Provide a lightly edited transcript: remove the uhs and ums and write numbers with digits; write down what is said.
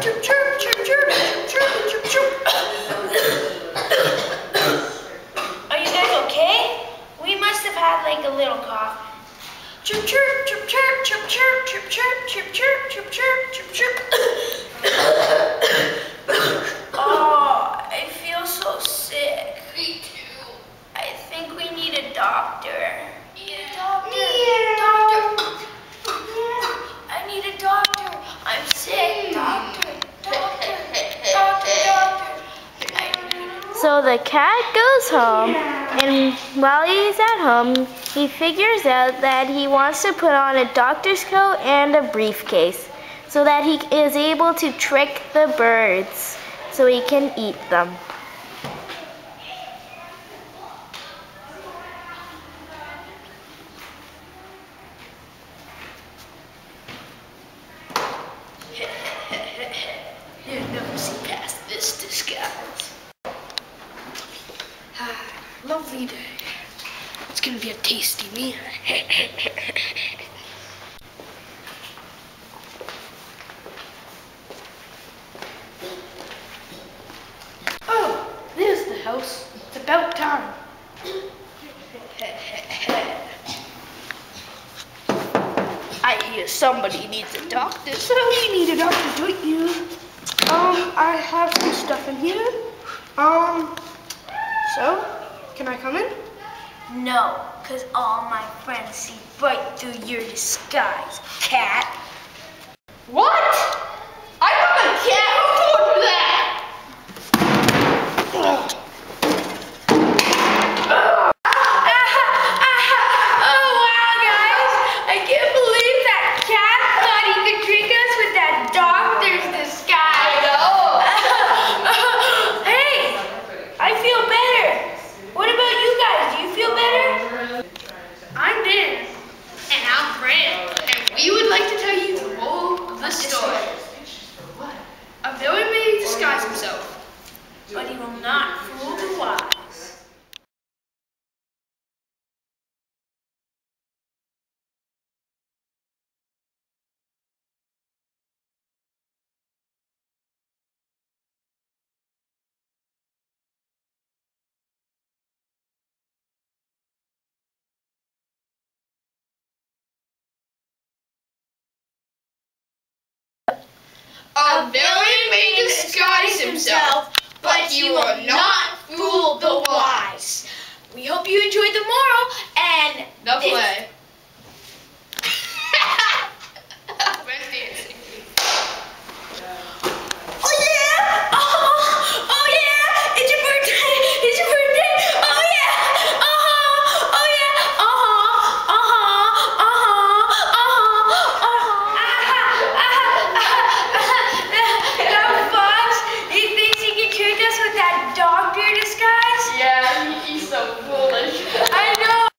chirp, chirp, chirp, chirp, chirp, chirp, chirp. Are you guys okay? We must have had like a little cough. Chirp, chirp, chirp, chirp, chirp, chirp, chirp, chirp, chirp, chirp, chirp, chirp, chirp, Oh, I feel so sick. Me too. I think we need a doctor. Yeah. Doctor. I need a doctor. I'm sick. Doctor. So the cat goes home, and while he's at home, he figures out that he wants to put on a doctor's coat and a briefcase so that he is able to trick the birds so he can eat them. You'll never see past this disguise. Lovely day. It's gonna be a tasty meal. Oh, there's the house. It's about time. I hear somebody needs a doctor, so we need a doctor, don't you? I have some stuff in here. So, can I come in? No, because all my friends see right through your disguise, cat. What? I'm not a cat. Who told you that? Oh wow, guys! I can't believe that cat thought he could trick us with that doctor's disguise. Hey, I feel better. What about you guys? Do you feel better? I'm Dan. And I'm Brand. And we would like to tell you the whole of the story. A villain may disguise himself, But he will not fool the wise. a villain may disguise himself, but he will not fool the wise. We hope you enjoyed the moral and The play.